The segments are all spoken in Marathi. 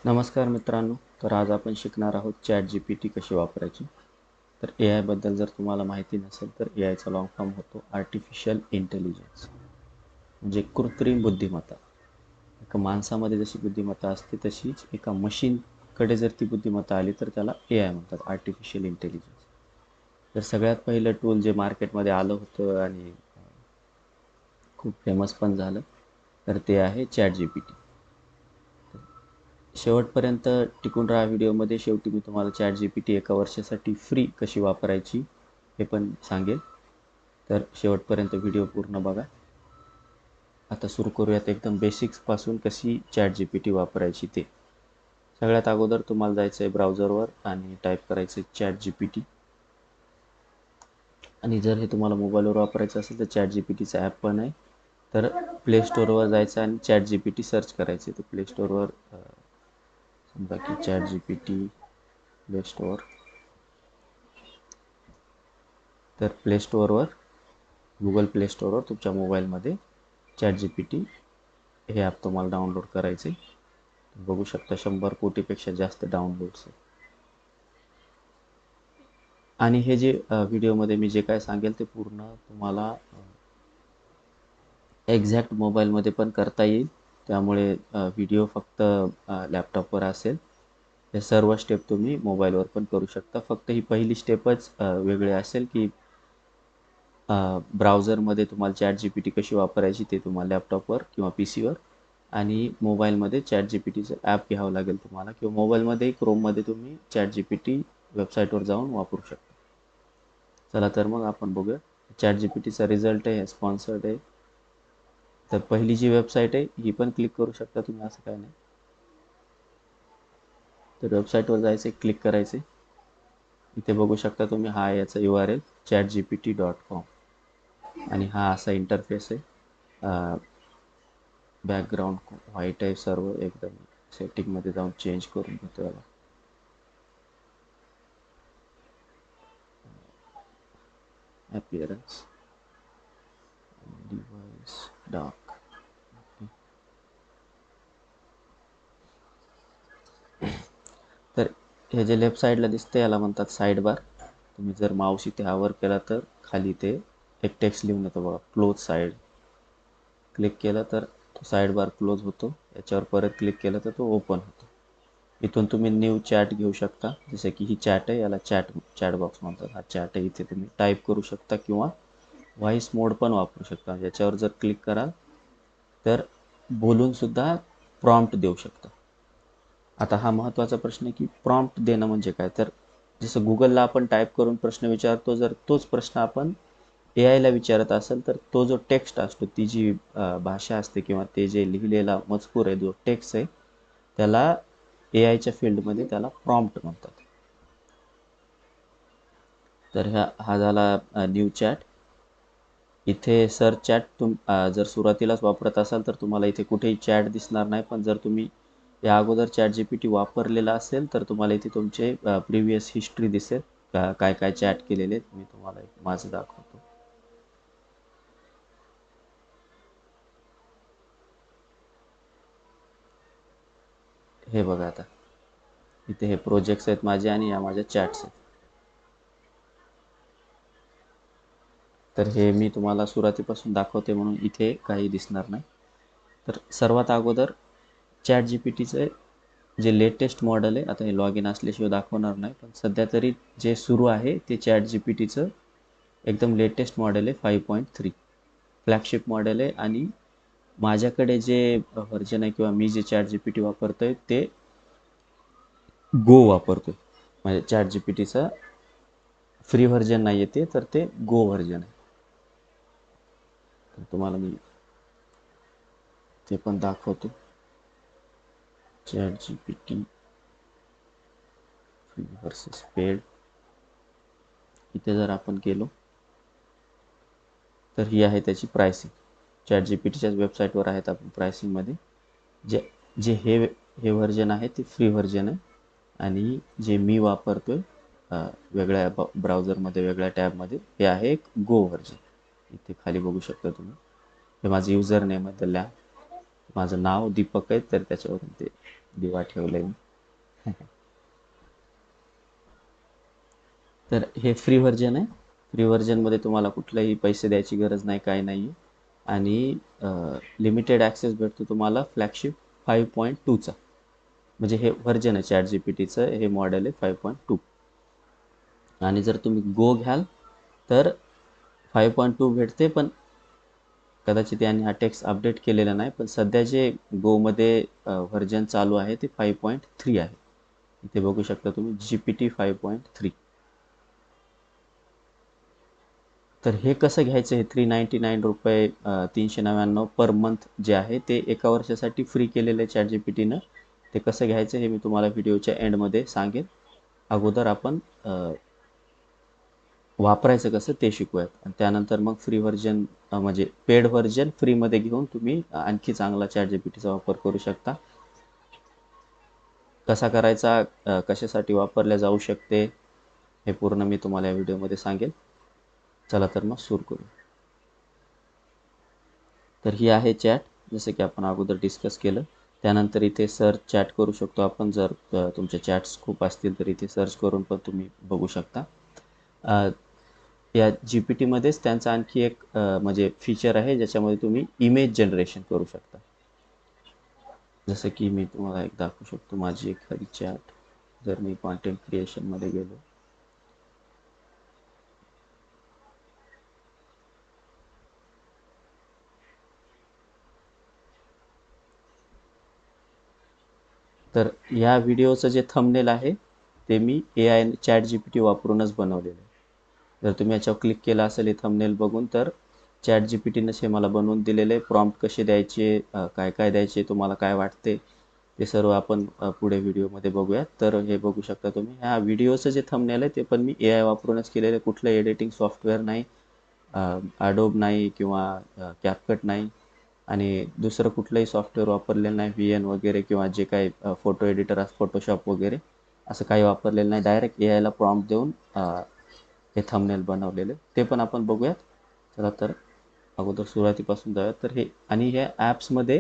नमस्कार मित्रांनो. तर आज आपण शिकणार आहोत चॅट जीपीटी कशी वापरायची. तर ए आयबद्दल जर तुम्हाला माहिती नसेल तर ए आयचा लॉंग फॉर्म होतो आर्टिफिशियल इंटेलिजन्स, म्हणजे कृत्रिम बुद्धिमत्ता. एका माणसामध्ये जशी बुद्धिमत्ता असते तशीच एका मशीनकडे जर ती बुद्धिमत्ता आली तर त्याला ए आय म्हणतात, आर्टिफिशियल इंटेलिजन्स. तर सगळ्यात पहिलं टूल जे मार्केटमध्ये आलं होतं आणि खूप फेमस पण झालं तर ते आहे चॅट जीपीटी. शेवटपर्यंत टिकून राहा व्हिडिओमध्ये. शेवटी मी तुम्हाला चॅट जीपीटी एका वर्षासाठी फ्री कशी वापरायची हे पण सांगेल. तर शेवटपर्यंत व्हिडिओ पूर्ण बघा. आता सुरू करूयात एकदम बेसिक्सपासून कशी चॅट जीपीटी वापरायची ते. सगळ्यात अगोदर तुम्हाला जायचं आहे ब्राउझरवर आणि टाईप करायचं आहे चॅट जीपीटी. आणि जर हे तुम्हाला मोबाईलवर वापरायचं असेल तर चॅट जीपीटीचा ॲप पण आहे. तर प्ले स्टोअरवर जायचं आणि चॅट जीपीटी सर्च करायचे. तर प्ले स्टोअरवर समजा की चॅट जीपीटी प्ले स्टोअर. तर प्ले स्टोअरवर गुगल प्ले स्टोअरवर तुमच्या मोबाईलमध्ये चॅट जीपीटी हे ॲप तुम्हाला डाउनलोड करायचे. बघू शकता 100 कोटीपेक्षा जास्त डाउनलोड्स आहे. आणि हे जे व्हिडिओमध्ये मी जे काय सांगेल ते पूर्ण तुम्हाला एक्झॅक्ट मोबाईलमध्ये पण करता येईल. त्यामुळे व्हिडिओ फक्त लॅपटॉपवर असेल. हे सर्व स्टेप तुम्ही मोबाईलवर पण करू शकता. फक्त ही पहिली स्टेपच वेगळी असेल की ब्राउझरमध्ये तुम्हाला चॅट जीपीटी कशी वापरायची ते तुम्हाला लॅपटॉपवर किंवा पी सीवर, आणि मोबाईलमध्ये चॅट जीपीटीचं ॲप घ्यावं लागेल तुम्हाला, किंवा मोबाईलमध्ये क्रोममध्ये तुम्ही चॅट जीपीटी वेबसाईटवर जाऊन वापरू शकता. चला तर मग आपण बघूया. चॅट जीपीटीचा रिझल्ट आहे, स्पॉन्सर्ड आहे. तर पहिली जी वेबसाईट आहे ही पण क्लिक करू शकता तुम्ही, असं काय नाही. तर वेबसाईटवर जायचं, क्लिक करायचे. इथे बघू शकता तुम्ही, हा याचा URL chatgpt.com आणि हा असा इंटरफेस आहे. बॅकग्राऊंड व्हाईट आहे सर्व. एकदम सेटिंगमध्ये जाऊन चेंज करून घेतो याला. Appearance device dark. तर हे जे लेफ्ट साईडला दिसतं याला म्हणतात साईड बार. तुम्ही जर माऊस इथे हावर केला तर खाली ते एक टेक्स्ट लिहून येतो बघा, क्लोज साईड. क्लिक केलं तर तो साईड बार क्लोज होतो. याच्यावर परत क्लिक केलं तर तो ओपन होतो. इथून तुम्ही न्यू चॅट घेऊ शकता. जसे की ही चॅट आहे, याला चॅट बॉक्स म्हणतात. हा चॅट आहे, इथे तुम्ही टाईप करू शकता किंवा व्हॉइस मोड पण वापरू शकता. याच्यावर जर क्लिक कराल तर बोलून सुद्धा प्रॉम्प्ट देऊ शकता. आता हा महत्त्वाचा प्रश्न आहे की प्रॉम्प्ट देणं म्हणजे काय. तर जसं गुगलला आपण टाईप करून प्रश्न विचारतो, जर तोच प्रश्न आपण ए आयला विचारत असेल तर तो जो टेक्स्ट असतो, ती जी भाषा असते किंवा ते जे लिहिलेला मजकूर आहे, जो टेक्स्ट आहे, त्याला ए आयच्या फील्डमध्ये त्याला प्रॉम्प्ट म्हणतात. तर हा झाला न्यू चॅट. इथे सर्च चॅट जर सुरुवातीलाच वापरत असाल तर तुम्हाला इथे कुठेही चॅट दिसणार नाही. पण जर तुम्ही या अगोदर चॅट जीपीटी वापरलेला असेल तर तुम्हाला इथे तुमचे प्रिव्हियस हिस्ट्री दिसेल, काय काय चॅट केलेले. मी तुम्हाला एक माझं दाखवतो. हे बघा, आता इथे हे प्रोजेक्ट्स आहेत माझे आणि या माझ्या चॅट्स आहेत. तर हे मी तुम्हाला सुरुवातीपासून दाखवते म्हणून इथे काही दिसणार नाही. तर सर्वात अगोदर चॅट जीपीटीचं जे लेटेस्ट मॉडेल आहे, आता हे लॉग इन असल्याशिवाय दाखवणार नाही, पण सध्या तरी जे सुरू आहे ते चॅट जीपीटीचं एकदम लेटेस्ट मॉडेल आहे, 5.3 फ्लॅगशिप मॉडेल आहे. आणि माझ्याकडे जे व्हर्जन आहे किंवा मी जे चॅट जीपीटी वापरतोय ते गो वापरतोय. म्हणजे चॅट जीपीटीचा फ्री व्हर्जन नाही आहे ते, तर ते गो व्हर्जन आहे. तर तुम्हाला मी ते पण दाखवतो. Chat GPT free versus paid. इथे जर आपण गेलो तर ही आहे त्याची प्राइसिंग. चॅट जीपीटीच्याच वेबसाईटवर आहेत आपण प्राइसिंगमध्ये. जे जे हे व्हर्जन आहे ते फ्री व्हर्जन आहे. आणि जे मी वापरतोय वेगळ्या ब्राउझरमध्ये, वेगळ्या टॅबमध्ये, हे आहे एक गो व्हर्जन. इथे खाली बघू शकता तुम्ही. हे माझं युजर नेम आहे, द लॅब. माझं नाव दीपक आहे, तर त्याच्यावरून ते दिवा ठेवलाय मी. तर हे फ्री व्हर्जन आहे. फ्री व्हर्जनमध्ये तुम्हाला कुठलाही पैसे द्यायची गरज नाही, काय नाही. आणि लिमिटेड ॲक्सेस भेटतो तुम्हाला फ्लॅगशिप 5.2चा. म्हणजे हे व्हर्जन आहे चॅट जी पी टीचं, हे मॉडेल आहे 5.2. आणि जर तुम्ही गो घ्याल तर 5.2 भेटते, पण कदाचित यांनी हा टेक्स्ट अपडेट केलेला नाही. पण सध्या जे गोमध्ये व्हर्जन चालू आहे ते 5.3 आहे. इथे बघू शकता तुम्ही GPT 5.3. तर हे कसं घ्यायचं, हे ₹399 399 पर मंथ जे आहे ते एका वर्षासाठी फ्री केलेलं आहे चॅट जी पी टीनं. ते कसं घ्यायचं हे मी तुम्हाला व्हिडिओच्या एंडमध्ये सांगेन. अगोदर आपण वापरायचं कसं ते शिकूयात, आणि त्यानंतर मग फ्री व्हर्जन म्हणजे पेड व्हर्जन फ्रीमध्ये घेऊन तुम्ही आणखी चांगला चॅट जी पी टीचा वापर करू शकता. कसा करायचा, कशासाठी वापरल्या जाऊ शकते, हे पूर्ण मी तुम्हाला या व्हिडिओमध्ये सांगेन. चला तर मग सुरू करू. तर ही आहे चॅट, जसं की आपण अगोदर डिस्कस केलं. त्यानंतर इथे सर्च चॅट करू शकतो आपण. जर तुमचे चॅट्स खूप असतील तर इथे सर्च करून पण तुम्ही बघू शकता. या जी पी टीमध्येच त्यांचा आणखी एक म्हणजे फीचर आहे ज्याच्यामध्ये तुम्ही इमेज जनरेशन करू शकता. जसं की मी तुम्हाला एक दाखवू शकतो माझी एखादी चॅट. जर मी कॉन्टेंट क्रिएशनमध्ये गेलो, तर या व्हिडिओचं जे थंबनेल आहे ते मी AI chat G P T वापरूनच बनवलेलं आहे. जर तुम्ही याच्यावर क्लिक केलं असेल हे थंबनेल बघून, तर चॅट जी पी टीनंच हे मला बनवून दिलेले. प्रॉम्प्ट कसे द्यायचे, काय काय द्यायचे, तुम्हाला काय वाटते ते सर्व आपण पुढे व्हिडिओमध्ये बघूयात. तर हे बघू शकता तुम्ही, ह्या व्हिडिओचं जे थंबनेल आहे ते पण मी AI वापरूनच केलेलं आहे. कुठलं एडिटिंग सॉफ्टवेअर नाही, ॲडोब नाही किंवा कॅपकट नाही, आणि दुसरं कुठलंही सॉफ्टवेअर वापरलेलं नाही, VN वगैरे किंवा जे काही फोटो एडिटर असं फोटोशॉप वगैरे असं काही वापरलेलं नाही. डायरेक्ट AIला प्रॉम्प्ट देऊन हे थंबनेल बनवलेले, ते पण आपण बघूयात. चला तर अगोदर सुरुवातीपासून जाऊयात. तर हे आणि ह्या ॲप्समध्ये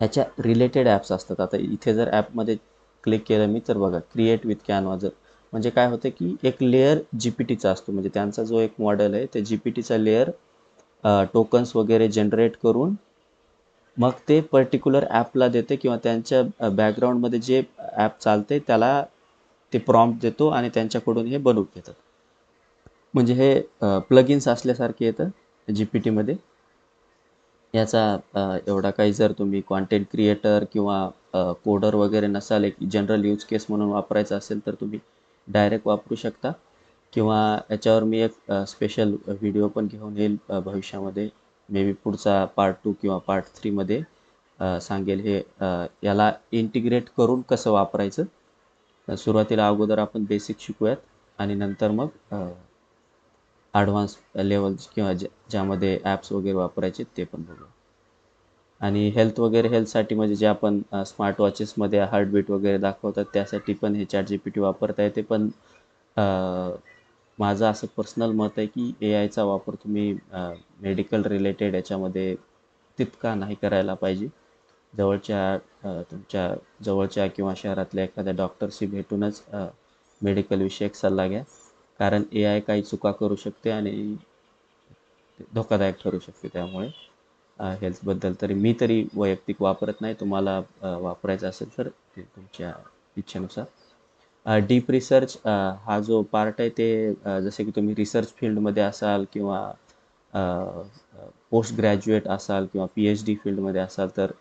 ह्याच्या रिलेटेड ॲप्स असतात. आता इथे जर ॲपमध्ये क्लिक केलं मी, तर बघा क्रिएट विथ कॅनव्हा. जर म्हणजे काय होतं की एक लेअर जी पी टीचा असतो, म्हणजे त्यांचा जो एक मॉडेल आहे ते जी पी टीचा लेअर टोकन्स वगैरे जनरेट करून मग ते पर्टिक्युलर ॲपला देते, किंवा त्यांच्या बॅकग्राऊंडमध्ये जे ॲप चालते त्याला ते प्रॉम्प्ट देतो आणि त्यांच्याकडून हे बनवून घेतात. म्हणजे हे प्लगइन्स असल्यासारखे येतं जी पी टीमध्ये. याचा एवढा काही, जर तुम्ही कॉन्टेंट क्रिएटर किंवा कोडर वगैरे नसाल, एक जनरल यूज केस म्हणून वापरायचं असेल तर तुम्ही डायरेक्ट वापरू शकता. किंवा याच्यावर मी एक स्पेशल व्हिडिओ पण घेऊन येईल भविष्यामध्ये. मे बी पुढचा पार्ट 2 किंवा पार्ट 3मध्ये सांगेल हे याला इंटिग्रेट करून कसं वापरायचं. सुरुवातीला अगोदर आपण बेसिक शिकूयात आणि नंतर मग ॲडव्हान्स लेवल किंवा ज्यामध्ये ॲप्स वगैरे वापरायचे ते पण बघू. आणि हेल्थ वगैरे, हेल्थसाठी म्हणजे जे आपण स्मार्ट वॉचेसमध्ये हार्टबीट वगैरे दाखवतात त्यासाठी पण हे चॅट जी पी टी वापरता येते. पण माझं असं पर्सनल मत आहे की AIचा वापर तुम्ही मेडिकल रिलेटेड याच्यामध्ये तितका नाही करायला पाहिजे. तुमच्या जवळच्या किंवा शहरातल्या एखाद्या डॉक्टरशी भेटूनच मेडिकल विषयक सल्ला घ्या. कारण AI काही चुका करू शकते आणि धोकादायक ठरू शकते. त्यामुळे हेल्थबद्दल तरी वैयक्तिक वापरत नाही. तुम्हाला वापरायचं असेल तर ते तुमच्या इच्छेनुसार. डीप रिसर्च हा जो पार्ट आहे ते जसे की तुम्ही रिसर्च फील्डमध्ये असाल किंवा पोस्ट ग्रॅज्युएट असाल किंवा PhD फील्डमध्ये असाल तर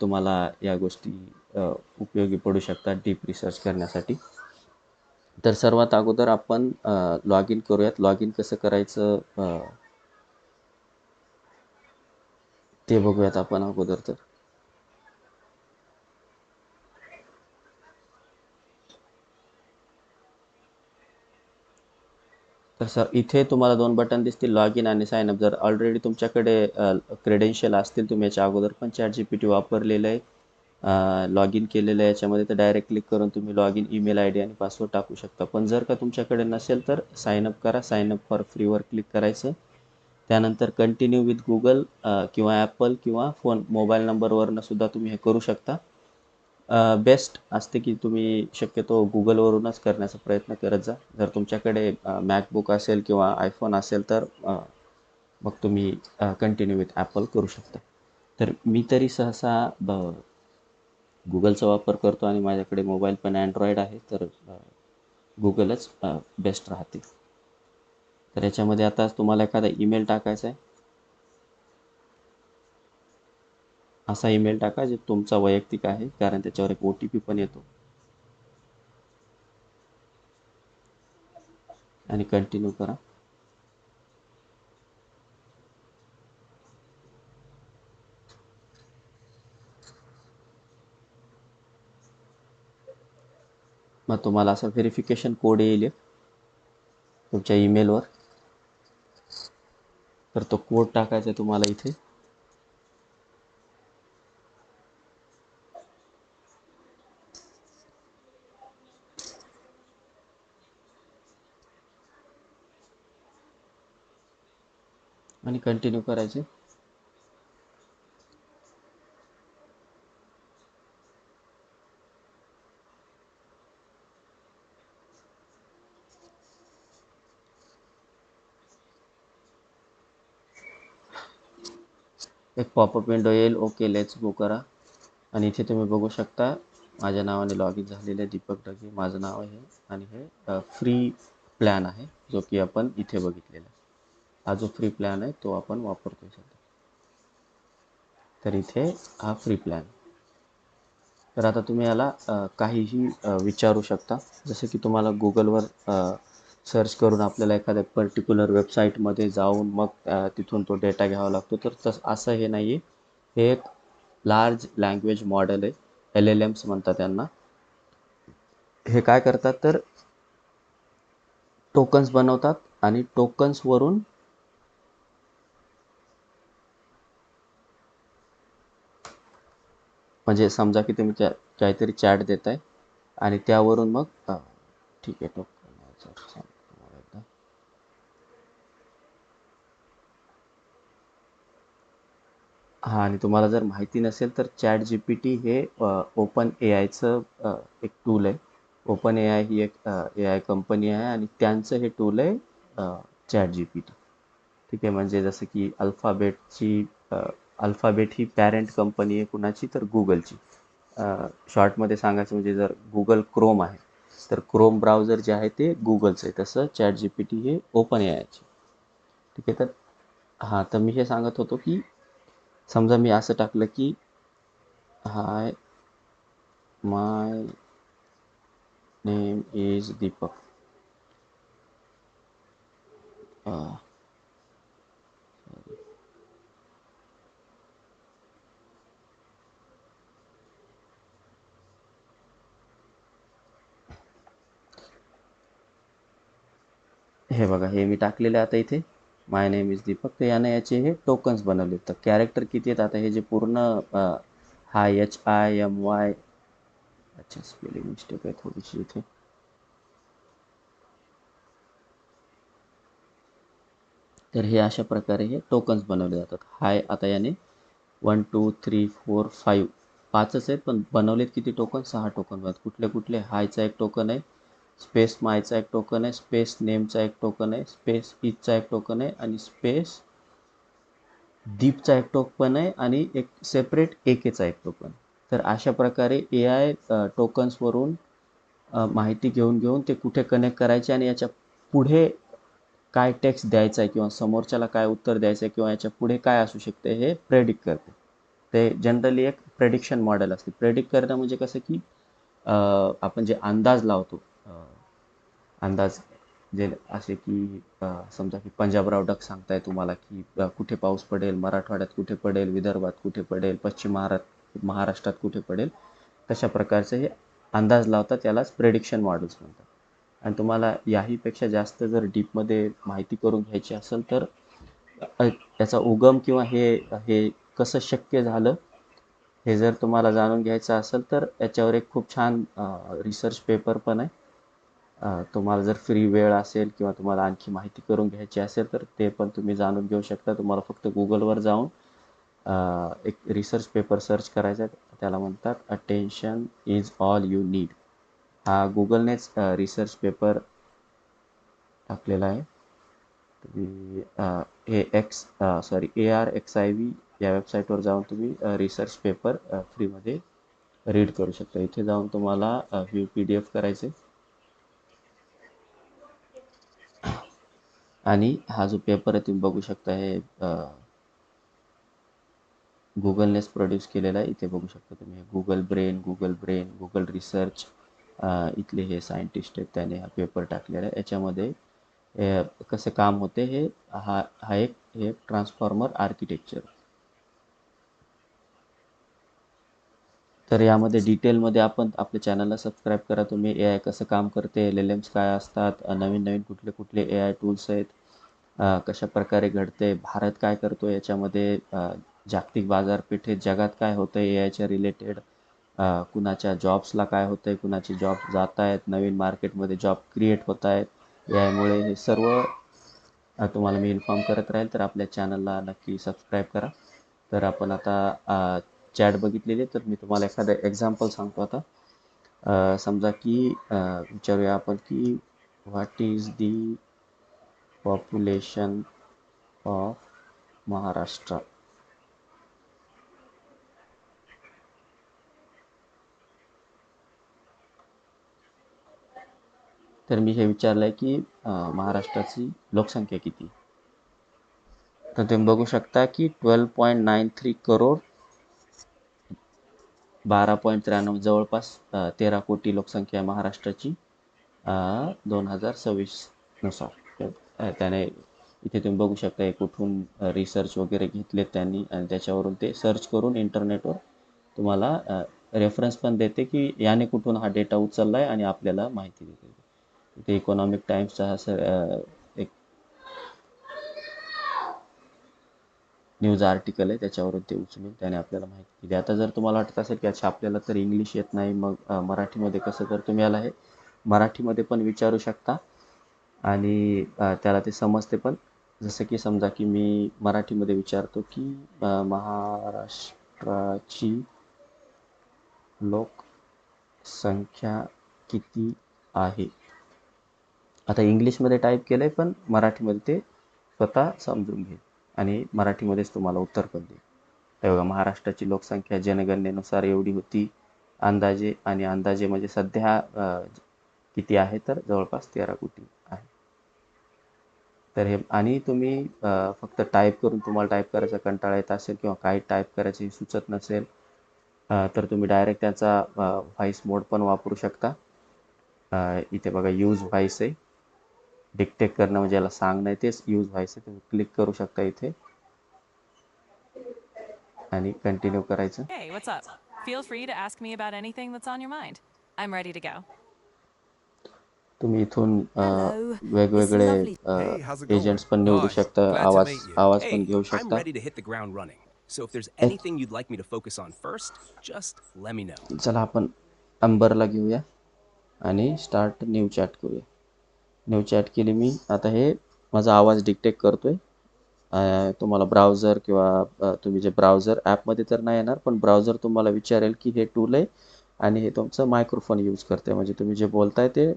तुम्हाला या गोष्टी उपयोगी पडू शकतात डीप रिसर्च करण्यासाठी. तर सर्वात अगोदर आपण लॉग इन करूयात. लॉग इन कसं करायचं ते बघूयात आपण अगोदर. तर इथे तुम्हाला दोन बटन दिसतील, लॉग इन आणि साइन अप. जर ऑलरेडी तुमच्याकडे क्रेडेन्शियल असतील, तुम्ही याच्या अगोदर पण चॅट जी पी टी वापरलेलं आहे, लॉग इन केलेलं आहे याच्यामध्ये, तर डायरेक्ट क्लिक करून तुम्ही लॉग इन ईमेल ID आणि पासवर्ड टाकू शकता. पण जर का तुमच्याकडे नसेल तर साइन अप करा. साइन अप फॉर फ्रीवर क्लिक करायचं. त्यानंतर कंटिन्यू विथ गुगल किंवा ॲपल किंवा मोबाईल नंबरवरनं सुद्धा तुम्ही हे करू शकता. बेस्ट असते की तुम्ही शक्यतो गुगलवरूनच करण्याचा प्रयत्न करत जा. जर तुमच्याकडे मॅकबुक असेल किंवा आयफोन असेल तर मग तुम्ही कंटिन्यू विथ ॲपल करू शकता. तर मी तरी सहसा गुगलचा वापर करतो आणि माझ्याकडे मोबाईल पण अँड्रॉइड आहे, तर गुगलच बेस्ट राहते. तर याच्यामध्ये आता तुम्हाला एखादा ईमेल टाकायचा आहे, असा ईमेल टाका जे तुमचा वैयक्तिक आहे, कारण त्याच्यावर एक OTP पण येतो. आणि कंटिन्यू करा. मग तुम्हाला असा व्हेरिफिकेशन कोड येईल एक तुमच्या ईमेलवर. तर तो कोड टाकायचा आहे तुम्हाला इथे. आणि कंटिन्यू करायचे. एक पॉपअप विंडो येईल, ओके लेट्स गो करा. आणि इथे तुम्ही बघू शकता माझ्या नावाने लॉग इन झालेलं आहे, दीपक ढगे माझं नाव आहे. आणि हे फ्री प्लॅन आहे जो की आपण इथे बघितलेला आहे. हा जो फ्री प्लॅन आहे तो आपण वापरतोय सध्या. तर इथे हा फ्री प्लॅन. तर आता तुम्ही याला काहीही विचारू शकता. जसं की तुम्हाला गुगलवर सर्च करून आपल्याला एखाद्या पर्टिक्युलर वेबसाईटमध्ये जाऊन मग तिथून तो डेटा घ्यावा लागतो. तर असं हे नाही आहे. हे एक लार्ज लँग्वेज मॉडेल आहे, LLMs म्हणतात त्यांना. हे काय करतात तर टोकन्स बनवतात आणि टोकन्सवरून म्हणजे समजा की तुम्ही काहीतरी चॅट देताय आणि त्यावरून मग ठीक आहे टोकन. हां, आणि तुम्हाला जर माहिती नसेल तर ChatGPT हे ओपन एआयचं एक टूल आहे. ओपन एआय ही एक AI कंपनी आहे आणि त्यांचं हे टूल आहे ChatGPT. ठीक आहे, म्हणजे जसं की अल्फाबेट ही पॅरेंट कंपनी आहे कुणाची, तर गुगलची. शॉर्टमध्ये सांगायचं म्हणजे जर गुगल क्रोम आहे तर क्रोम ब्राउझर जे आहे ते गुगलचं आहे, तसं ChatGPT हे ओपन एआयचे. ठीक आहे, तर हां, तर मी हे सांगत होतो की समजा मी असं टाकलं की hi my name is Deepak. हे बघा, हे मी टाकलेलं आहे आता इथे, माय नेम इज दीपक. तर यानं याचे हे टोकन्स बनवले. तर कॅरेक्टर किती आहेत आता हे जे पूर्ण हा HIMY, अच्छा स्पेलिंग मिस्टेक आहे थोडीशी इथे. तर हे अशा प्रकारे हे टोकन्स बनवले जातात. हाय आता याने 1 2 3 4 5 पाचच आहेत, पण बनवलेत किती टोकन, 6 टोकन आहेत. कुठले कुठले, हायचा एक टोकन आहे, स्पेस मायचा एक टोकन आहे, स्पेस नेमचा एक टोकन आहे, स्पेस इजचा एक टोकन आहे आणि स्पेस दीपचा एक टोकन आहे आणि एक सेपरेट एकेचा एक टोकन. तर अशा प्रकारे AI टोकन्सवरून माहिती घेऊन घेऊन ते कुठे कनेक्ट करायचे आणि याच्या पुढे काय टेक्स्ट द्यायचा आहे किंवा समोरच्याला काय उत्तर द्यायचं आहे किंवा याच्या पुढे काय असू शकते हे प्रेडिक्ट करते. ते जनरली एक प्रेडिक्शन मॉडेल असते. प्रेडिक्ट करणं म्हणजे कसं की आपण जे अंदाज लावतो, अंदाज जे असे की समजा की पंजाबराव डक सांगताय तुम्हाला की कुठे पाऊस पडेल, मराठवाड्यात कुठे पडेल, विदर्भात कुठे पडेल, पश्चिम महाराष्ट्रात कुठे पडेल. तशा प्रकारचे हे अंदाज लावतात, यालाच प्रेडिक्शन मॉडेल्स म्हणतात. आणि तुम्हाला याहीपेक्षा जास्त जर डीपमध्ये माहिती करून घ्यायची असेल तर त्याचा उगम किंवा हे हे कसं शक्य झालं हे जर तुम्हाला जाणून घ्यायचं असेल तर याच्यावर एक खूप छान रिसर्च पेपर पण आहे. तुम्हाला जर फ्री वेळ असेल किंवा तुम्हाला आणखी माहिती करून घ्यायची असेल तर ते पण तुम्ही जाणून घेऊ शकता. तुम्हाला फक्त गुगलवर जाऊन एक रिसर्च पेपर सर्च करायचा आहे, त्याला म्हणतात attention is all you need. हा गुगलनेच रिसर्च पेपर टाकलेला आहे. तुम्ही हे ARXIV या वेबसाईटवर जाऊन तुम्ही रिसर्च पेपर फ्रीमध्ये रीड करू शकता. इथे जाऊन तुम्हाला व्ह्यू PDF करायचे आणि हा जो पेपर आहे तुम्ही बघू शकता, हे गुगलनेच प्रोड्यूस केलेला आहे. इथे बघू शकता तुम्ही गुगल रिसर्च, इथले हे सायंटिस्ट आहेत, त्याने हा पेपर टाकलेला आहे. याच्यामध्ये कसं काम होते हे हा एक ट्रान्सफॉर्मर आर्किटेक्चर. तर यामध्ये डिटेलमध्ये आपण आपल्या चॅनलला सबस्क्राईब करा तुम्ही. AI कसं काम करते, LLMs काय असतात, नवीन नवीन कुठले कुठले AI टूल्स आहेत, कशा प्रकारे घडते, भारत काय करतो याच्यामध्ये, जागतिक बाजारपेठेत जगात काय होतं AIच्या रिलेटेड, कुणाच्या जॉब्सला काय होतंय, कुणाचे जॉब जात आहेत, नवीन मार्केटमध्ये जॉब क्रिएट होत आहेत AI मुळे, हे सर्व तुम्हाला मी इन्फॉर्म करत राहील. तर आपल्या चॅनलला नक्की सबस्क्राईब करा. तर आपण आता चॅट बघितलेली, तर मी तुम्हाला एखादं एक्झाम्पल सांगतो आता. समजा की विचारूया आपण की what is the population of Maharashtra. तर मी हे विचारलंय की महाराष्ट्राची लोकसंख्या किती. तर तुम्ही बघू शकता की 12.93 करोड, 12.93, जवळपास 13 कोटी लोकसंख्या आहे महाराष्ट्राची 2026 नुसार. तर त्याने इथे तुम्ही बघू शकता हे कुठून रिसर्च वगैरे घेतलेत त्यांनी, आणि त्याच्यावरून ते सर्च करून इंटरनेटवर तुम्हाला रेफरन्स पण देते की याने कुठून हा डेटा उचलला आहे, आणि आपल्याला माहिती देते. इथे इकॉनॉमिक टाइम्सचा हा एक न्यूज आर्टिकल आहे, त्याच्यावरून ते उचलून त्याने आपल्याला माहिती दिली. आता जर तुम्हाला वाटत असेल की अच्छा आपल्याला तर इंग्लिश येत नाही, मग मराठीमध्ये कसं, तर तुम्ही याला हे मराठीमध्ये पण विचारू शकता आणि त्याला ते समजते पण. जसं की समजा की मी मराठीमध्ये विचारतो की महाराष्ट्राची लोकसंख्या किती आहे. आता इंग्लिशमध्ये टाईप केलं आहे, पण मराठीमध्ये ते स्वतः समजून घेईल आणि मराठीमध्येच तुम्हाला उत्तर पण देईल. हे बघा, महाराष्ट्राची लोकसंख्या जनगणनेनुसार एवढी होती अंदाजे, आणि अंदाजे म्हणजे सध्या किती आहे, तर जवळपास 13 कोटी आहे. तर हे, आणि तुम्ही फक्त टाईप करून, तुम्हाला टाईप करायचा कंटाळा येत असेल किंवा काही टाईप करायचे सुचत नसेल, तर तुम्ही डायरेक्ट त्याचा व्हॉइस मोड पण वापरू शकता. इथे बघा यूज व्हॉइस आहे. डिक्टेट करणं म्हणजे याला सांगणं आहे, तेच यूज व्हॉइस आहे. तुम्ही क्लिक करू शकता इथे आणि कंटिन्यू करायचं. Hey, what's up? Feel free to ask me about anything that's on your mind. I'm ready to go. तुम्ही इथून Hello, it's वेगवेगळे lovely. Hey, how's it going? Agents पण निवडू Hi, शकता, glad to meet you. आवाज पण Hey, घेऊ I'm शकता. ready to hit the ground running. So if there's एक anything you'd like me to focus on first, just let me know. चला आपण अंबरला घेऊया आणि स्टार्ट न्यू चॅट करूया. न्यू चॅट केली मी. आता हे माझा आवाज डिक्टेट करतोय. तुम्हाला ब्राउझर किंवा तुम्ही जे ब्राउझर ॲपमध्ये तर नाही येणार, पण ब्राउझर तुम्हाला विचारेल की हे टूल आहे आणि हे तुमचं मायक्रोफोन यूज करते, म्हणजे तुम्ही जे बोलताय ते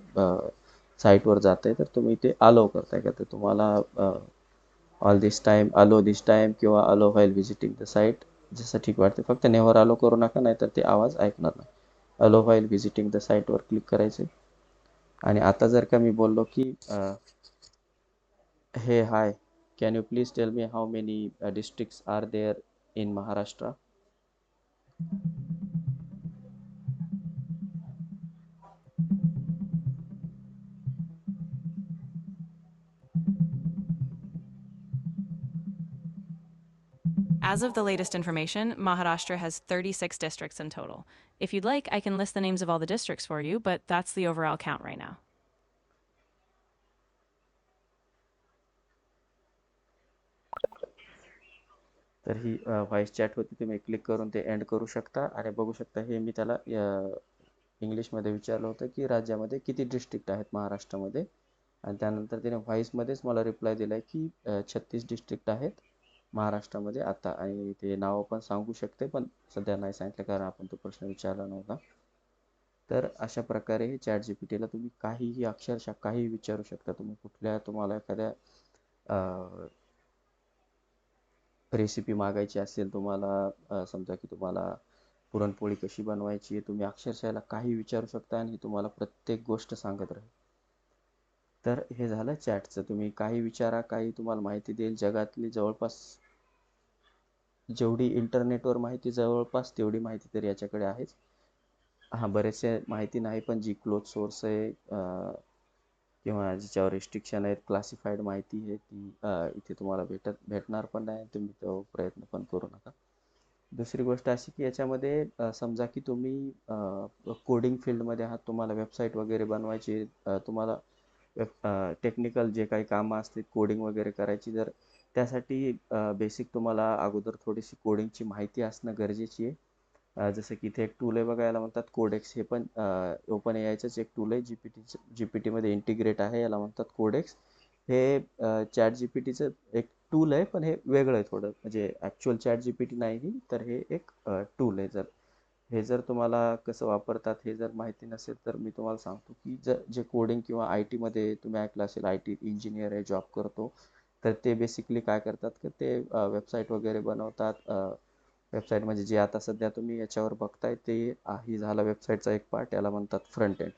साईटवर जात आहे, तर तुम्ही ते अलाव करताय का, तर तुम्हाला ऑल दिस टाईम, अलो दिस टाईम किंवा अलो व्हाईल व्हिजिटिंग द साईट, जसं ठीक वाटते. फक्त नेव्हर अलो करू नका, नाहीतर ते आवाज ऐकणार नाही. अलो व्हाईल व्हिजिटिंग द साईटवर क्लिक करायचे. आणि आता जर का मी बोललो की हे hi, can you please tell me how many districts are there in Maharashtra. As of the latest information, Maharashtra has 36 districts in total. If you'd like, I can list the names of all the districts for you, but that's the overall count right now. तर ही व्हॉइस चॅट होती, तुम्ही क्लिक करून ते एंड करू शकता. आणि बघू शकता हे मी त्याला इंग्लिशमध्ये विचारलं होतं की राज्यामध्ये किती डिस्ट्रिक्ट आहेत महाराष्ट्रामध्ये, आणि त्यानंतर त्याने व्हॉइसमध्येच मला रिप्लाय दिला आहे की 36 डिस्ट्रिक्ट आहेत महाराष्ट्रामध्ये आता, आणि ते नाव पण सांगू शकते पण सध्या नाही सांगितलं कारण आपण तो प्रश्न विचारला नव्हता. तर अशा प्रकारे हे चॅट जीपीटीला तुम्ही काहीही अक्षरशः काहीही विचारू शकता. तुम्ही तुम्हाला एखाद्या रेसिपी मागायची असेल, तुम्हाला समजा की तुम्हाला पुरणपोळी कशी बनवायची आहे, तुम्ही अक्षरशः याला काही विचारू शकता आणि तुम्हाला प्रत्येक गोष्ट सांगत राहील. तर हे झालं चॅटचं. तुम्ही काही विचारा, काही तुम्हाला माहिती देईल. जगातली जवळपास जेवढी इंटरनेटवर माहिती जवळपास तेवढी माहिती तर याच्याकडे आहेच. हां, बरेचसे माहिती नाही पण जी क्लोज सोर्स आहे किंवा ज्याच्यावर रिस्ट्रिक्शन आहेत, क्लासिफाईड माहिती आहे ती इथे तुम्हाला भेटणार पण नाही. तुम्ही तो प्रयत्न पण करू नका. दुसरी गोष्ट अशी की याच्यामध्ये समजा की तुम्ही कोडिंग फील्डमध्ये आहात, तुम्हाला वेबसाईट वगैरे बनवायची, तुम्हाला टेक्निकल जे काही कामं असतील कोडिंग वगैरे करायची, जर त्यासाठी बेसिक तुम्हाला अगोदर थोडीशी कोडिंगची माहिती असणं गरजेची आहे. जसं की इथे एक टूल आहे बघा, याला म्हणतात कोडेक्स. हे पण ओपन एआयचंच एक टूल आहे, जीपीटीमध्ये इंटिग्रेट आहे, याला म्हणतात कोडेक्स. हे चॅट जीपीटीचं एक टूल आहे पण हे वेगळं आहे थोडं, म्हणजे ॲक्च्युअल चॅट जीपीटी नाही तर हे एक टूल आहे. जर तुम्हाला कसं वापरतात हे जर माहिती नसेल तर मी तुम्हाला सांगतो की जे कोडिंग किंवा आय टीमध्ये तुम्ही ऐकलं असेल, आय टी इंजिनियर आहे, जॉब करतो, तर ते बेसिकली काय करतात की ते वेबसाईट वगैरे बनवतात. वेबसाईट म्हणजे जे आता सध्या तुम्ही याच्यावर बघताय ते ही झाला वेबसाईटचा एक पार्ट, याला म्हणतात फ्रंट एंड.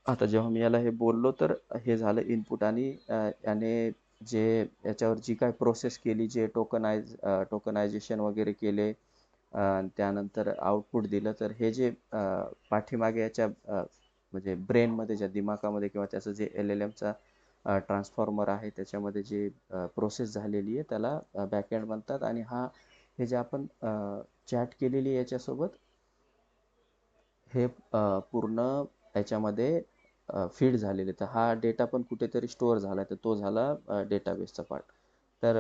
आता जेव्हा मी याला हे बोललो तर हे झालं इनपुट, आणि याने जे याच्यावर जी काय प्रोसेस केली, जे टोकनायझेशन वगैरे केले, त्यानंतर आउटपुट दिलं, तर हे जे पाठीमागे याच्या म्हणजे ब्रेनमध्ये, ज्या दिमागामध्ये किंवा त्याचं जे LLMचा ट्रान्सफॉर्मर आहे त्याच्यामध्ये जे प्रोसेस झालेली आहे त्याला बॅकएंड म्हणतात. आणि हे जे आपण चॅट केलेली आहे याच्यासोबत, हे पूर्ण याच्यामध्ये फीड झालेले, तर हा डेटा पण कुठेतरी स्टोअर झाला तर तो झाला डेटाबेसचा पार्ट. तर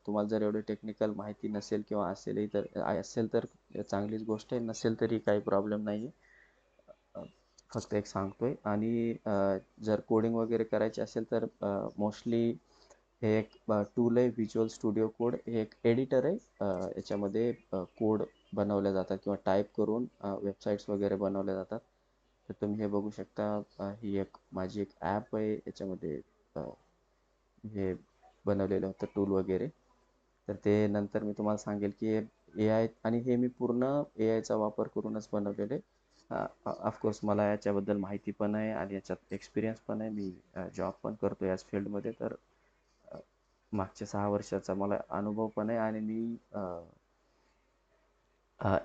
तुम्हाला जर एवढी टेक्निकल माहिती नसेल किंवा असेल तर चांगलीच गोष्ट आहे, नसेल तरी काही प्रॉब्लेम नाही आहे. फक्त एक सांगतोय. आणि जर कोडिंग वगैरे करायचे असेल तर मोस्टली हे एक टूल आहे, व्हिज्युअल स्टुडिओ कोड. हे एक एडिटर आहे. याच्यामध्ये कोड बनवल्या जातात किंवा टाईप करून वेबसाईट्स वगैरे बनवल्या जातात. तर तुम्ही हे बघू शकता. ही माझी एक ॲप आहे, याच्यामध्ये हे बनवलेलं होतं टूल वगैरे. तर ते नंतर मी तुम्हाला सांगेल की AI, आणि हे मी पूर्ण AIचा वापर करूनच बनवलेले. ऑफकोर्स मला याच्याबद्दल माहिती पण आहे आणि याच्यात एक्सपिरियन्स पण आहे. मी जॉब पण करतो याच फील्डमध्ये, तर मागच्या 6 वर्षाचा मला अनुभव पण आहे. आणि मी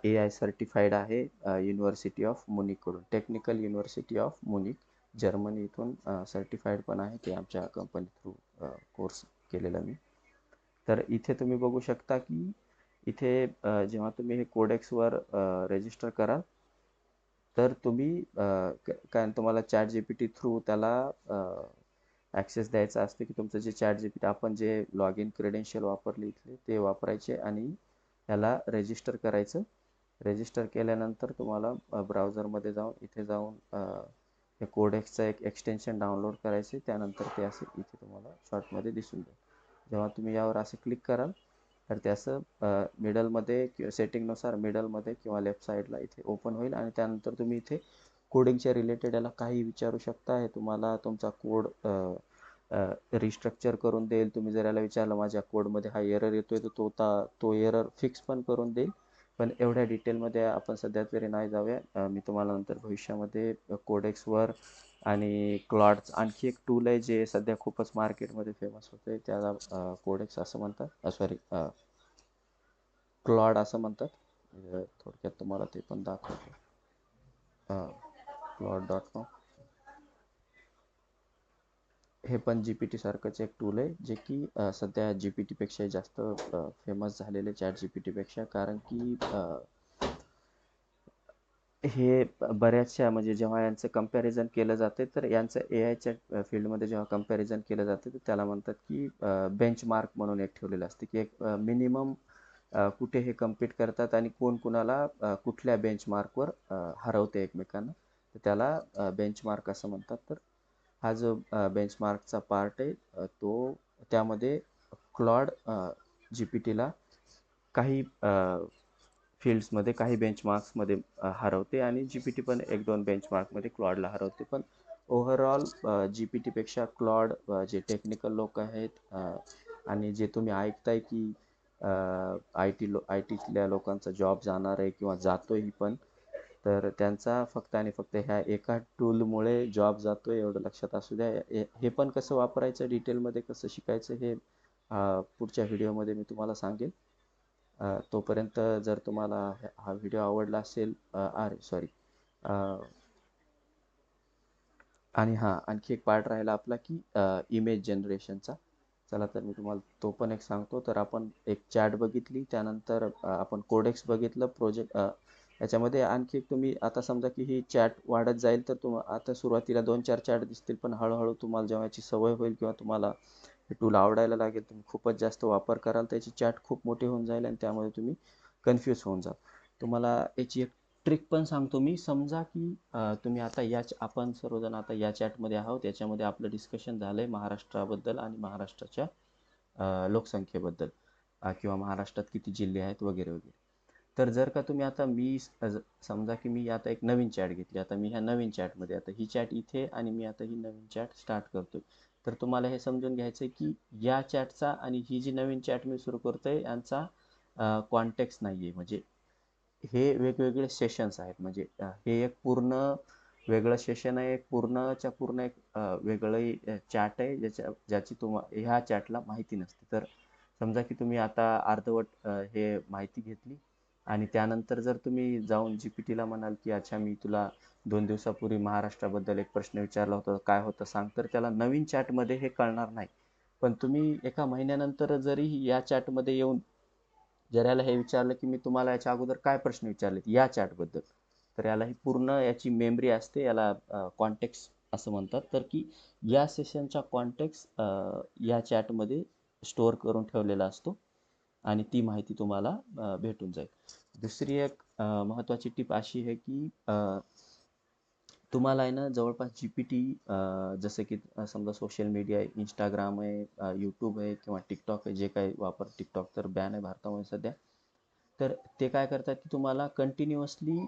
AI सर्टिफाईड आहे युनिव्हर्सिटी ऑफ मुनिककडून, technical university of Munich, Germany इथून सर्टिफाईड पण आहे. ते आमच्या कंपनी थ्रू कोर्स केलेला मी. तर इथे तुम्ही बघू शकता की इथे जेव्हा तुम्ही हे कोडेक्सवर रजिस्टर कराल तर तुम्ही काय तुम्हाला चॅट जीपीटी थ्रू त्याला ॲक्सेस द्यायचा असते की तुमचं जे चॅट जीपीटी आपण जे लॉग इन क्रेडेन्शियल वापरले इथले ते वापरायचे आणि ह्याला रजिस्टर करायचं. रजिस्टर केल्यानंतर तुम्हाला ब्राउझरमध्ये इथे जाऊन हे कोडेक्सचं एक एक्सटेन्शन डाउनलोड करायचे. त्यानंतर ते असे इथे तुम्हाला शॉर्टमध्ये दिसून जाईल. जेव्हा तुम्ही यावर असे क्लिक कराल तर ते असं मिडलमध्ये किंवा सेटिंगनुसार मिडलमध्ये किंवा लेफ्ट साईडला इथे ओपन होईल. आणि त्यानंतर तुम्ही इथे कोडिंगच्या रिलेटेड याला काही विचारू शकता. हे तुम्हाला तुमचा कोड रिस्ट्रक्चर करून देईल. तुम्ही जर याला विचारलं माझ्या कोडमध्ये हा एरर येतोय, तर तो एरर फिक्स पण करून देईल. पण एवढ्या डिटेलमध्ये आपण सध्या तरी नाही जाऊया. मी तुम्हाला नंतर भविष्यामध्ये कोडेक्सवर आणि क्लॉडचं आणखी एक टूल आहे जे सध्या खूपच मार्केटमध्ये फेमस होतं आहे, त्याला कोडेक्स असं म्हणतात, सॉरी क्लॉड असं म्हणतात. थोडक्यात तुम्हाला ते पण दाखवतो. क्लॉड.com हे पण जीपीटी सारखंच एक टूल आहे, जे की सध्या जीपीटीपेक्षा जास्त फेमस झालेले चॅट जीपीटीपेक्षा. कारण की हे बऱ्याचशा म्हणजे जेव्हा यांचं कंपॅरिझन केलं जाते तर यांचं AIच्या फील्डमध्ये जेव्हा कंपॅरिझन केलं जाते तर त्याला म्हणतात की बेंचमार्क म्हणून एक ठेवलेलं असते की एक मिनिमम कुठे हे कम्पीट करतात आणि कोण कुणाला कुठल्या बेंचमार्कवर हरवते एकमेकांना, तर त्याला बेंचमार्क असं म्हणतात. तर हा जो बेंचमार्कचा पार्ट आहे तो त्यामध्ये क्लॉड GPT ला काही फील्ड्समध्ये काही बेंचमार्क्समध्ये हरवते आणि GPT पण 1-2 बेंचमार्कमध्ये क्लॉडला हरवते. पण ओव्हरऑल GPTपेक्षा क्लॉड जे टेक्निकल लोक आहेत आणि जे तुम्ही ऐकताय की आय टीतल्या लोकांचा जॉब जाणार आहे किंवा जातोही पण, तर त्यांचा फक्त आणि फक्त ह्या एका टूलमुळे जॉब जातोय एवढं लक्षात असू द्या. हे पण कसं वापरायचं, डिटेलमध्ये कसं शिकायचं हे पुढच्या व्हिडिओमध्ये मी तुम्हाला सांगेन. तोपर्यंत जर तुम्हाला हा व्हिडिओ आवडला असेल, अरे सॉरी, आणि हां, आणखी एक पार्ट राहिला आपला की इमेज जनरेशनचा. चला तर मी तुम्हाला तो पण एक सांगतो. तर आपण एक चॅट बघितली, त्यानंतर आपण कोडेक्स बघितलं प्रोजेक्ट. याच्यामध्ये आणखी एक तुम्ही आता समजा की ही चॅट वाढत जाईल, तर आता सुरुवातीला 2-4 चॅट दिसतील, पण हळूहळू तुम्हाला जेव्हा याची सवय होईल किंवा तुम्हाला हे टूल आवडायला लागेल, तुम्ही खूपच जास्त वापर कराल, त्याची चॅट खूप मोठी होऊन जाईल आणि त्यामुळे तुम्ही कन्फ्यूज होऊन जाल. तुम्हाला याची एक ट्रिक पण सांगतो मी. समजा की तुम्ही आता आपण सर्वजण आता या चॅटमध्ये आहोत. याच्यामध्ये आपलं डिस्कशन झालंय महाराष्ट्राबद्दल आणि महाराष्ट्राच्या लोकसंख्येबद्दल, किंवा महाराष्ट्रात किती जिल्हे आहेत वगैरे वगैरे. तर जर का तुम्ही आता समजा की मी आता एक नवीन चॅट घेतली. आता मी ह्या नवीन चॅटमध्ये आता ही चॅट इथे आणि मी आता ही नवीन चॅट स्टार्ट करतोय. तर तुम्हाला हे समजून घ्यायचं आहे की या चॅटचा आणि ही जी नवीन चॅट मी सुरू करतोय यांचा कॉन्टेक्स्ट नाही आहे. म्हणजे हे वेगवेगळे सेशन्स आहेत. म्हणजे हे एक पूर्ण वेगळं सेशन आहे, एक पूर्णच्या पूर्ण एक वेगळी चॅट आहे ज्याची ह्या चॅटला माहिती नसते. तर समजा की तुम्ही आता अर्धवट हे माहिती घेतली आणि त्यानंतर जर तुम्ही जाऊन GPTला म्हणाल की अच्छा मी तुला 2 दिवसापूर्वी महाराष्ट्राबद्दल एक प्रश्न विचारला होता, काय होतं सांग, तर त्याला नवीन चॅटमध्ये हे कळणार नाही. पण तुम्ही एका महिन्यानंतर जरी या चॅटमध्ये येऊन जर याला हे विचारलं की मी तुम्हाला याच्या अगोदर काय प्रश्न विचारलेत या चॅटबद्दल, तर याला ही पूर्ण याची मेमरी असते. याला कॉन्टेक्स्ट असं म्हणतात. तर की या सेशनचा कॉन्टेक्स्ट या चॅटमध्ये स्टोअर करून ठेवलेला असतो आणि ती माहिती तुम्हाला भेटून जाईल. दुसरी एक महत्त्वाची टीप अशी आहे की तुम्हाला आहे ना जवळपास GPT, जसं की समजा सोशल मीडिया आहे, इंस्टाग्राम आहे, यूट्यूब आहे किंवा टिकटॉक आहे, जे काही टिकटॉक तर बॅन आहे भारतामध्ये सध्या. तर ते काय करतात की तुम्हाला कंटिन्युअसली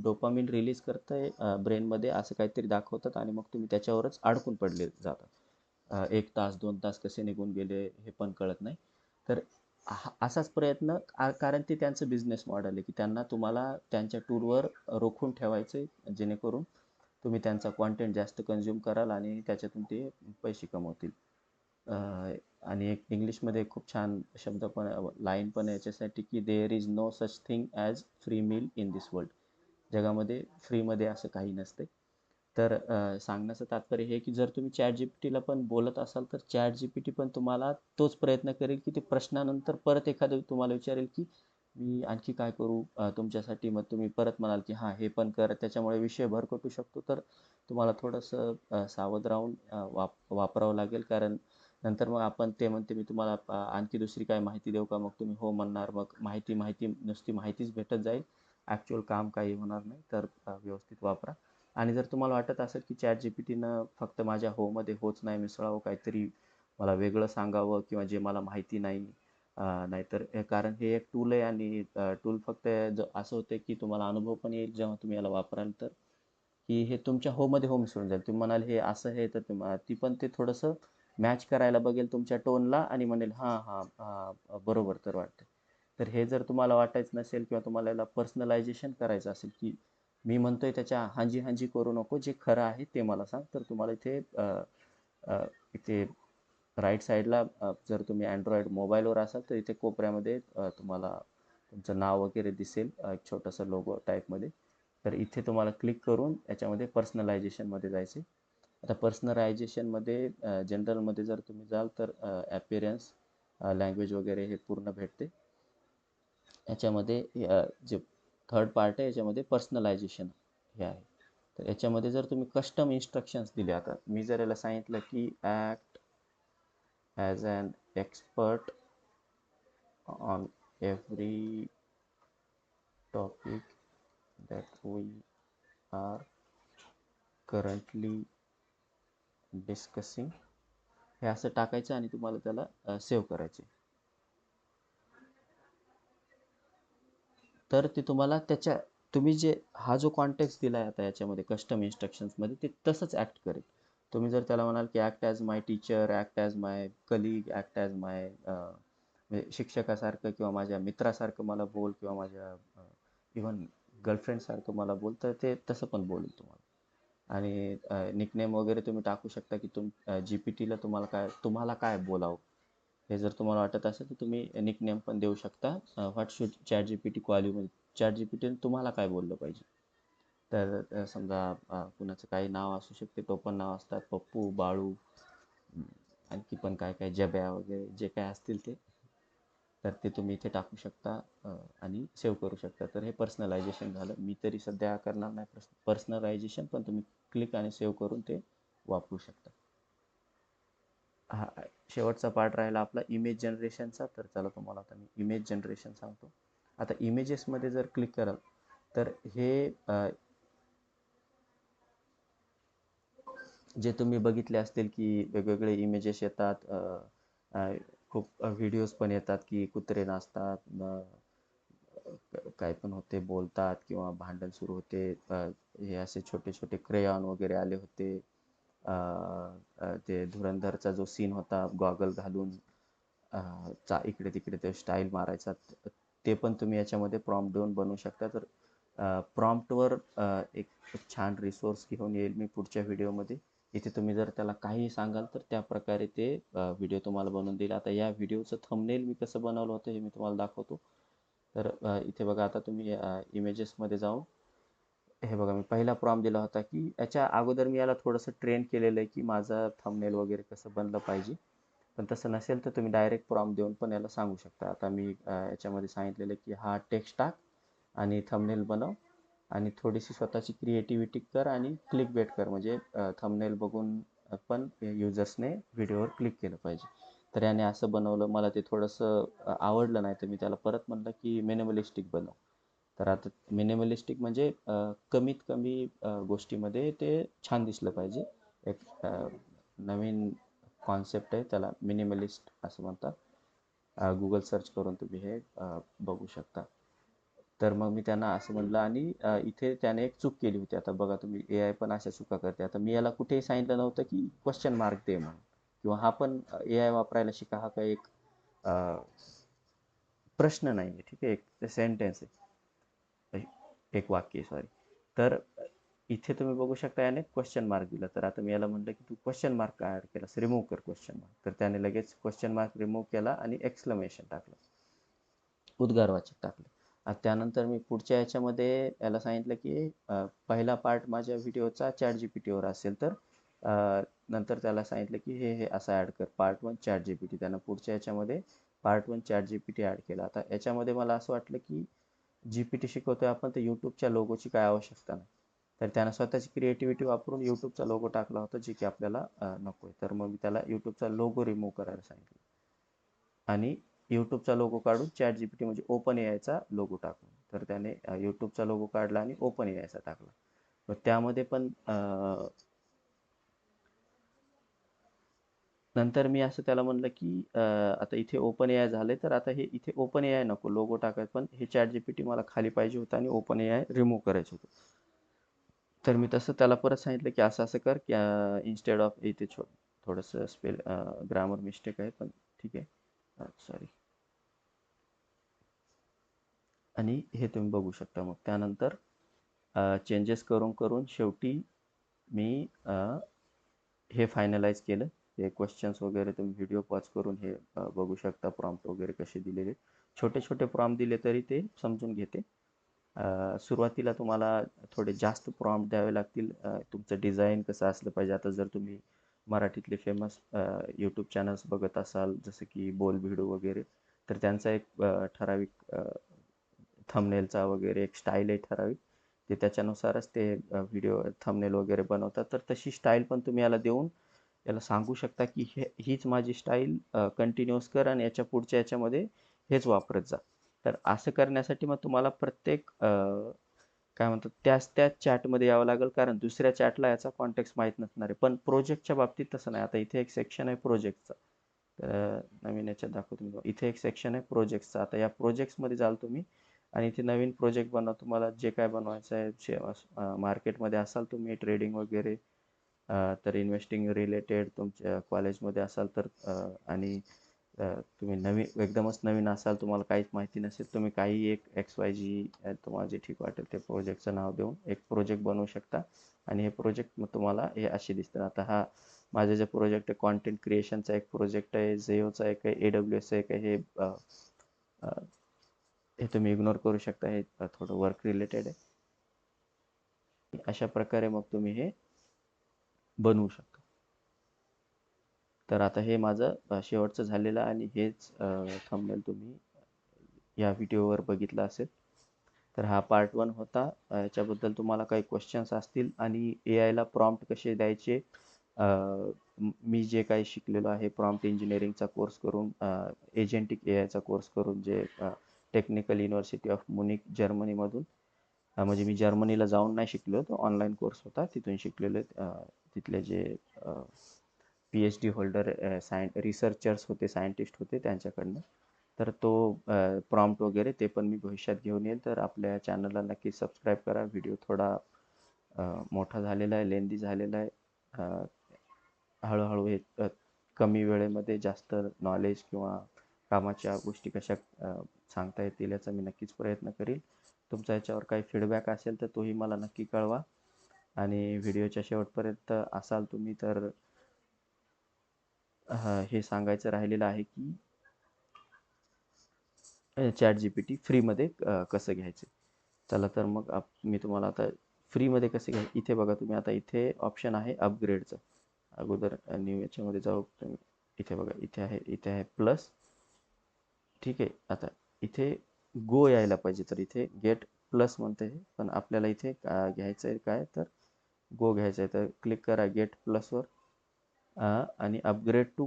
डोपामिन रिलीज करतंय ब्रेनमध्ये असं काहीतरी दाखवतात आणि मग तुम्ही त्याच्यावरच अडकून पडले जातात. 1 तास 2 तास कसे निघून गेले हे पण कळत नाही. तर असाच प्रयत्न, कारण ते त्यांचं बिझनेस मॉडेल आहे की त्यांना तुम्हाला त्यांच्या टूरवर रोखून ठेवायचं आहे, जेणेकरून तुम्ही त्यांचा कॉन्टेंट जास्त कन्झ्युम कराल आणि त्याच्यातून ते पैसे कमवतील. आणि एक इंग्लिशमध्ये खूप छान शब्द पण, लाईन पण आहे याच्यासाठी की there is no such thing as free meal in this world. जगामध्ये फ्रीमध्ये असं काही नसते. तर सांगण्याचं तात्पर्य हे की जर तुम्ही ChatGPTला पण बोलत असाल, तर ChatGPT पण तुम्हाला तोच प्रयत्न करेल की ते प्रश्नानंतर परत एखादं तुम्हाला विचारेल की मी आणखी काय करू तुमच्यासाठी. मग तुम्ही परत म्हणाल की हां हे पण कर, त्याच्यामुळे विषय भरकटू शकतो. तर तुम्हाला थोडंसं सावध राहून वापरावं लागेल. कारण नंतर मग ते म्हणते मी तुम्हाला आणखी दुसरी काय माहिती देऊ का, मग तुम्ही हो म्हणणार. मग माहिती माहिती नुसती माहितीच भेटत जाईल, ॲक्च्युअल काम काही होणार नाही. तर व्यवस्थित वापरा. आणि जर तुम्हाला वाटत असेल की ChatGPTनं फक्त माझ्या होमध्ये होच नाही मिसळावं, काहीतरी मला वेगळं सांगावं किंवा जे मला माहिती नाही, नाहीतर कारण हे एक टूल आहे आणि टूल फक्त असं होतं की तुम्हाला अनुभव पण येईल जेव्हा तुम्ही याला वापराल, तर की हे तुमच्या होमध्ये हो मिसळून जाईल. तुम्ही म्हणाल हे असं आहे, तर ती पण ते थोडंसं मॅच करायला बघेल तुमच्या टोनला आणि म्हणेल हां हां हां बरोबर तर वाटतं. तर हे जर तुम्हाला वाटायचं नसेल किंवा तुम्हाला याला पर्सनलायझेशन करायचं असेल की मी म्हणतोय त्याच्या हांजी हांजी करू नको, जे खरं आहे ते मला सांग, तर तुम्हाला इथे राईट साईडला, जर तुम्ही अँड्रॉइड मोबाईलवर असाल तर इथे कोपऱ्यामध्ये तुम्हाला तुमचं नाव वगैरे दिसेल, एक छोटंसं लोगो टाईपमध्ये. तर इथे तुम्हाला क्लिक करून याच्यामध्ये पर्सनलायझेशनमध्ये जायचे. आता पर्सनलायझेशनमध्ये जनरलमध्ये जर तुम्ही जाल तर ॲपियरन्स, लँग्वेज वगैरे हे पूर्ण भेटते. याच्यामध्ये जे थर्ड पार्ट आहे याच्यामध्ये पर्सनलायझेशन हे आहे. तर याच्यामध्ये जर तुम्ही कस्टम इन्स्ट्रक्शन्स दिले, आता मी जर याला सांगितलं की act as an expert on every topic that we are currently discussing, हे असं टाकायचं आणि तुम्हाला त्याला सेव्ह करायचे. तर ते तुम्हाला तुम्ही जे हा जो कॉन्टेक्स्ट दिला आहे आता याच्यामध्ये कस्टम इन्स्ट्रक्शन्समध्ये ते तसंच ॲक्ट करेल. तुम्ही जर त्याला म्हणाल की ॲक्ट ॲज माय टीचर, ॲक्ट ॲज माय कलीग, ॲक्ट ॲज माय म्हणजे शिक्षकासारखं किंवा माझ्या मित्रासारखं मला बोल किंवा माझ्या इव्हन गर्लफ्रेंडसारखं मला बोल, तर ते तसं पण बोलेल तुम्हाला. आणि निकनेम वगैरे तुम्ही टाकू शकता की GPT ला तुम्हाला काय बोलावं, हे जर तुम्हाला वाटत असेल तर तुम्ही निकनेम पण देऊ शकता. What should chat GPT call you, म्हणजे चॅट जीपीटीने तुम्हाला काय बोललं पाहिजे. तर समजा कुणाचं काही नाव असू शकते, टोपण नाव असतात, पप्पू, बाळू, अं, आणखी पण काय काय, जब्या वगैरे जे काय असतील ते, तर ते तुम्ही इथे टाकू शकता आणि सेव्ह करू शकता. तर हे पर्सनलायझेशन झालं. मी तरी सध्या करणार नाही पर्सनलायझेशन, पण तुम्ही क्लिक आणि सेव्ह करून ते वापरू शकता. हा शेवटचा पार्ट राहिला आपला इमेज जनरेशनचा. तर चला तुम्हाला आता मी इमेज जनरेशन सांगतो. आता इमेजेसमध्ये जर क्लिक कराल तर हे जे तुम्ही बघितले असतील की वेगवेगळे इमेजेस येतात, खूप व्हिडिओज पण येतात की कुत्रे नाचतात, काय पण होते, बोलतात किंवा भांडण सुरू होते. हे असे छोटे छोटे क्रेयॉन वगैरे आले होते. ते धुरंधरचा जो सीन होता, गॉगल घालून इकडे तिकडे ते स्टाईल मारायचा, ते पण तुम्ही याच्यामध्ये प्रॉम्प्ट देऊन बनवू शकता. तर प्रॉम्प्टवर एक छान रिसोर्स घेऊन येईल मी पुढच्या व्हिडिओमध्ये. इथे तुम्ही जर त्याला काहीही सांगाल तर त्या प्रकारे ते व्हिडिओ तुम्हाला बनवून देईल. आता या व्हिडिओचं थंबनेल मी कसं बनवलं होतं हे मी तुम्हाला दाखवतो. तर इथे बघा, आता तुम्ही इमेजेसमध्ये जाऊन हे बघा, मी पहिला प्रॉम्प्ट दिला होता की याच्या अगोदर मी याला थोडंसं ट्रेन केलेलं आहे की माझं थंबनेल वगैरे कसं बनलं पाहिजे. पण तसं नसेल तर तुम्ही डायरेक्ट प्रॉम्प्ट देऊन पण याला सांगू शकता. आता मी याच्यामध्ये सांगितलेलं आहे की हा टेक्स्ट टाक आणि थंबनेल बनव आणि थोडीशी स्वतःची क्रिएटिव्हिटी कर आणि क्लिक बेट कर, म्हणजे थंबनेल बघून पण युजर्सने व्हिडिओवर क्लिक केलं पाहिजे. तर याने असं बनवलं, मला ते थोडंसं आवडलं नाही, तर मी त्याला परत म्हटलं की मिनिमलिस्टिक बनव. तर आता मिनिमलिस्टिक म्हणजे कमीत कमी गोष्टीमध्ये ते छान दिसलं पाहिजे. एक नवीन कॉन्सेप्ट आहे, त्याला मिनिमलिस्ट असं म्हणतात. गुगल सर्च करून तुम्ही हे बघू शकता. तर मग मी त्यांना असं म्हणलं आणि इथे त्याने एक चूक केली होती. आता बघा तुम्ही, ए आय पण अशा चुका करते. आता मी याला कुठेही सांगितलं नव्हतं की क्वेश्चन मार्क दे म्हणून, किंवा हा पण ए आय वापरायला शिका, हा काही एक प्रश्न नाही आहे, ठीक आहे, एक सेंटेन्स आहे, एक वाक्य, सॉरी. तर इथे तुम्ही बघू शकता याने क्वेश्चन मार्क दिला. तर आता मी याला म्हटलं की तू क्वेश्चन मार्क काय ॲड केलास, रिमूव्ह कर क्वेश्चन मार्क. तर त्याने लगेच क्वेश्चन मार्क रिमूव्ह केला आणि एक्सक्लेमेशन टाकलं, उद्गारवाचक टाकलं. त्यानंतर मी पुढच्या याच्यामध्ये याला सांगितलं की पहिला पार्ट माझ्या व्हिडिओचा चॅट जीपीटीवर असेल तर नंतर त्याला सांगितलं की हे असं ॲड कर, पार्ट 1 चॅट जीपीटी. त्यानं पुढच्या याच्यामध्ये पार्ट 1 चॅट जीपीटी ॲड केला. आता याच्यामध्ये मला असं वाटलं की जीपीटी शिकवतोय आपण, तर यूट्यूबच्या लोगोची काय आवश्यकता नाही. तर त्यानं स्वतःची क्रिएटिव्हिटी वापरून यूट्यूबचा लोगो टाकला होता, जे की आपल्याला नको आहे. तर मग मी त्याला यूट्यूबचा लोगो रिमूव्ह करायला सांगितलं आणि यूट्यूबचा लोगो काढून चॅट जीपीटी म्हणजे ओपन एआयचा लोगो टाकून. तर त्याने यूट्यूबचा लोगो काढला आणि ओपन एआयचा टाकला. मग त्यामध्ये पण नंतर मी असं त्याला म्हणलं की आता इथे ओपन एआय झालंय, तर आता हे इथे ओपन एआय नको लोगो टाकायचं, पण हे चॅट जीपीटी मला खाली पाहिजे होतं आणि ओपन एआय रिमूव्ह करायचं होतं. तर मी तसं त्याला परत सांगितलं की असं असं कर की इन्स्टेड ऑफ, इथे थोडंसं ग्रामर मिस्टेक आहे, पण ठीक आहे, सॉरी. आणि हे तुम्ही बघू शकता. मग त्यानंतर चेंजेस करून करून शेवटी मी हे फायनलाइज केलं. हे क्वेश्चन्स वगैरे तुम्ही व्हिडिओ पॉज करून हे बघू शकता, प्रॉम्प्ट वगैरे कसे दिलेले. छोटे छोटे प्रॉम्प्ट दिले तरी ते समजून घेते. सुरुवातीला तुम्हाला थोडे जास्त प्रॉम्प्ट द्यावे लागतील. तुमचं डिझाईन कसं असलं पाहिजे. आता जर तुम्ही मराठीतले फेमस यूट्यूब चॅनल्स बघत असाल, जसं की बोलभिडू वगैरे, तर त्यांचा एक ठराविक थंबनेलचा वगैरे एक स्टाईल आहे ठराविक, ते त्याच्यानुसारच ते व्हिडिओ थंबनेल वगैरे बनवतात. तर तशी स्टाईल पण तुम्ही याला देऊन याला सांगू शकता की हीच माझी स्टाईल कंटिन्यूअस कर आणि याच्या पुढच्या याच्यामध्ये हेच वापरत जा. तर असं करण्यासाठी मग तुम्हाला प्रत्येक काय म्हणतात त्याच चॅटमध्ये यावं लागेल, कारण दुसऱ्या चॅटला याचा कॉन्टेक्स्ट माहीत नसणार आहे. पण प्रोजेक्टच्या बाबतीत तसं नाही. आता इथे एक सेक्शन आहे प्रोजेक्टचा, तर नवीन याच्यात दाखवतो मी. इथे एक सेक्शन आहे प्रोजेक्ट्सचा. आता या प्रोजेक्ट्समध्ये जाल तुम्ही आणि इथे नवीन प्रोजेक्ट बनवा. तुम्हाला जे काय बनवायचं आहे, मार्केटमध्ये असाल तुम्ही ट्रेडिंग वगैरे, तर इन्व्हेस्टिंग रिलेटेड तुमच्या कॉलेजमध्ये असाल तर, आणि तुम्ही एकदमच नवीन असाल, तुम्हाला काहीच माहिती नसेल, तुम्ही काही एक XYZ तुम्हाला जे ठीक वाटेल ते प्रोजेक्टचं नाव देऊन एक प्रोजेक्ट बनवू शकता. आणि हे प्रोजेक्ट मग तुम्हाला हे असे दिसतात. आता हा माझा जे प्रोजेक्ट आहे, कॉन्टेंट क्रिएशनचा एक प्रोजेक्ट आहे, झेओचा एक आहे, AWS एक आहे. हे तुम्ही इग्नोर करू शकता, हे थोडं वर्क रिलेटेड आहे. अशा प्रकारे मग तुम्ही हे बनवू शकता. तर आता हे माझं शेवटचं झालेलं आणि हेच थंबनेल तुम्ही या व्हिडिओवर बघितलं असेल. तर हा पार्ट 1 होता. याच्याबद्दल तुम्हाला काही क्वेश्चन्स असतील आणि AIला प्रॉम्प्ट कसे द्यायचे, मी जे काही शिकलेलो आहे प्रॉम्प्ट इंजिनिअरिंगचा कोर्स करून, एजंटिक AIचा कोर्स करून, जे टेक्निकल युनिव्हर्सिटी ऑफ मुनिक जर्मनीमधून, म्हणजे मी जर्मनीला जाऊन नाही शिकलो, तो ऑनलाईन कोर्स होता, तिथून शिकलेलो. तिथले जे PhD होल्डर रिसर्चर्स होते, सायंटिस्ट होते त्यांच्याकडनं. तर तो प्रॉम्प्ट वगैरे ते पण मी भविष्यात घेऊन येईल. तर आपल्या चॅनलला नक्की सबस्क्राईब करा. व्हिडिओ थोडा मोठा झालेला आहे, लेंदी झालेला आहे. हळूहळू हे कमी वेळेमध्ये जास्त नॉलेज किंवा कामाच्या गोष्टी कशा सांगता येतील याचा मी नक्कीच प्रयत्न करील. तुमचा याच्यावर काही फीडबॅक असेल तर तोही मला नक्की कळवा. आणि व्हिडिओच्या शेवटपर्यंत असाल तुम्ही तर हे सांगायचं राहिलेलं आहे की ChatGPT फ्रीमध्ये कसं घ्यायचं. चला तर मग मी तुम्हाला आता फ्रीमध्ये कसे घ्या, इथे बघा तुम्ही. आता इथे ऑप्शन आहे अपग्रेडचं. अगोदर न्यू याच्यामध्ये जाऊ तुम्ही. इथे बघा, इथे आहे प्लस. ठीक आहे. आता इथे गो यायला पाहिजे, तर इथे गेट प्लस म्हणते हे, पण आपल्याला इथे घ्यायचं आहे काय, तर गो घ्यायचं आहे. तर क्लिक करा गेट प्लसवर, आणि अपग्रेड टू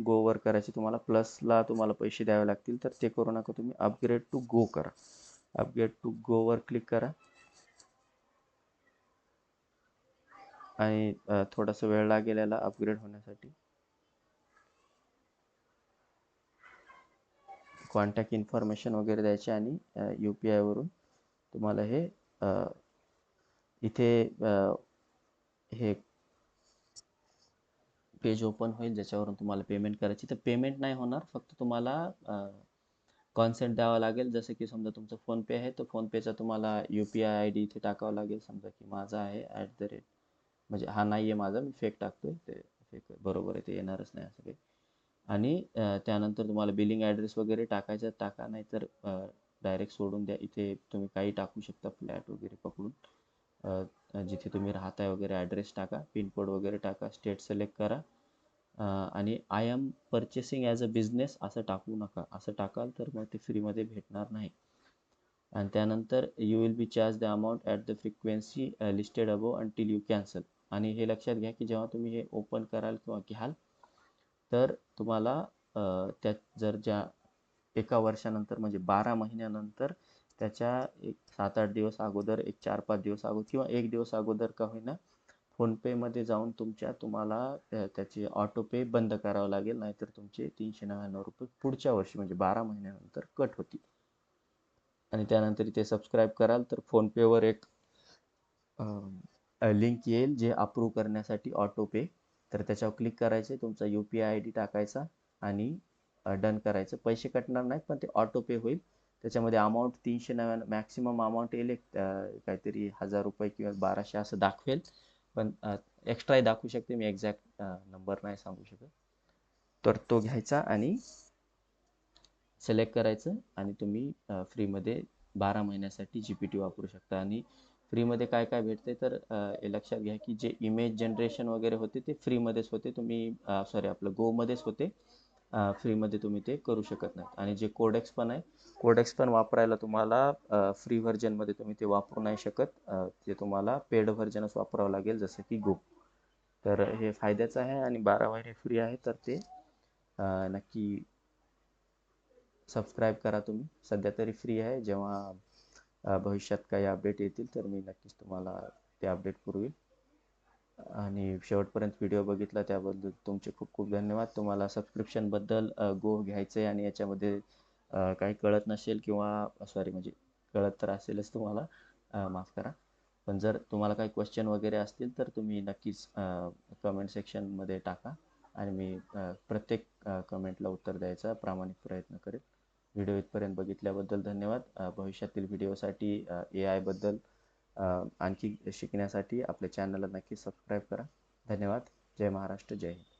गोवर करायचे. तुम्हाला प्लसला तुम्हाला पैसे द्यावे लागतील, तर ते करू नका, तुम्ही अपग्रेड टू गो करा. अपग्रेड टू गोवर क्लिक करा. आणि थोडासा वेळ लागेल याला अपग्रेड होण्यासाठी. कॉन्टॅक्ट इन्फॉर्मेशन वगैरे द्यायचे आणि UPI वरून तुम्हाला हे इथे हे पेज ओपन होईल, ज्याच्यावरून तुम्हाला पेमेंट करायची. तर पेमेंट नाही होणार, फक्त तुम्हाला कॉन्सेंट द्यावा लागेल. जसं की समजा तुमचं फोनपे आहे, तर फोनपेचा तुम्हाला UPI ID इथे टाकावा लागेल. समजा की माझा आहे @ म्हणजे हा नाही आहे माझा, मी फेक टाकतोय, ते फेक बरोबर आहे, ते येणारच नाही असं काही. आणि त्यानंतर तुम्हाला बिलिंग ॲड्रेस वगैरे टाकायचं टाका, नाही तर डायरेक्ट सोडून द्या. इथे तुम्ही काही टाकू शकता, फ्लॅट वगैरे पकडून. जिथे तुम्ही राहताय वगैरे ॲड्रेस टाका, पिनकोड वगैरे टाका, स्टेट सिलेक्ट करा. आणि I am purchasing as a business असं टाकू नका. असं टाकाल तर मग ते फ्रीमध्ये भेटणार नाही. आणि त्यानंतर you will be charge the amount at the frequency listed above until you cancel. आणि हे लक्षात घ्या की जेव्हा तुम्ही हे ओपन कराल किंवा घ्याल, तर तुम्हाला त्यात जर ज्या एका वर्षानंतर म्हणजे 12 महिन्यानंतर, त्याच्या एक 7-8 दिवस अगोदर, एक 4-5 दिवस अगोदर किंवा 1 दिवस अगोदर का होईना, फोनपेमध्ये जाऊन तुम्हाला त्याचे ऑटोपे बंद करावं लागेल. नाहीतर तुमचे ₹399 पुढच्या वर्षी म्हणजे 12 महिन्यानंतर कट होतील. आणि त्यानंतर इथे सबस्क्राईब कराल तर फोनपेवर एक लिंक येईल जे अप्रूव्ह करण्यासाठी ऑटोपे. तर त्याच्यावर क्लिक करायचे, तुमचा UPI ID टाकायचा आणि डन करायचं. पैसे कटणार नाहीत, पण ते ऑटोपे होईल. त्याच्यामध्ये अमाऊंट 399 मॅक्सिमम अमाऊंट येईल, काहीतरी ₹1000 किंवा 1200 असं दाखवेल. पण एक्स्ट्राही दाखवू शकते, मी एक्झॅक्ट नंबर नाही सांगू शकत. तर तो घ्यायचा आणि सिलेक्ट करायचं, आणि तुम्ही फ्रीमध्ये 12 महिन्यासाठी GPT वापरू शकता. आणि फ्रीमध्ये काय काय भेटते, तर हे लक्षात घ्या की जे इमेज जनरेशन वगैरे होते ते फ्रीमध्येच होते. तुम्ही सॉरी, आपलं गोमध्येच होते. फ्रीमध्ये तुम्ही ते करू शकत नाही. आणि जे कोडेक्स पण आहे, कोडेक्स पण वापरायला तुम्हाला फ्री व्हर्जनमध्ये तुम्ही ते वापरू नाही शकत. ते तुम्हाला पेड व्हर्जनच वापरावं लागेल, जसं की गो. तर हे फायद्याचं आहे आणि 12 महिने फ्री आहे. तर ते नक्की सबस्क्राईब करा तुम्ही. सध्या तरी फ्री आहे. जेव्हा भविष्यात काही अपडेट येतील तर मी नक्कीच तुम्हाला ते अपडेट पुरवील. आणि शेवटपर्यंत व्हिडिओ बघितला त्याबद्दल तुमचे खूप खूप धन्यवाद. तुम्हाला सबस्क्रिप्शनबद्दल गो घ्यायचं आहे आणि याच्यामध्ये काही कळत नसेल किंवा सॉरी म्हणजे कळत तर असेलच तुम्हाला, माफ करा. पण जर तुम्हाला काही क्वेश्चन वगैरे असतील तर तुम्ही नक्कीच कमेंट सेक्शनमध्ये टाका आणि मी प्रत्येक कमेंटला उत्तर द्यायचा प्रामाणिक प्रयत्न करेन. व्हिडिओ इथपर्यंत बघितल्याबद्दल धन्यवाद. भविष्यातील व्हिडिओसाठी ए आयबद्दल आणखी शिकण्यासाठी आपल्या चॅनलला नक्की सबस्क्राईब करा. धन्यवाद. जय महाराष्ट्र, जय हिंद.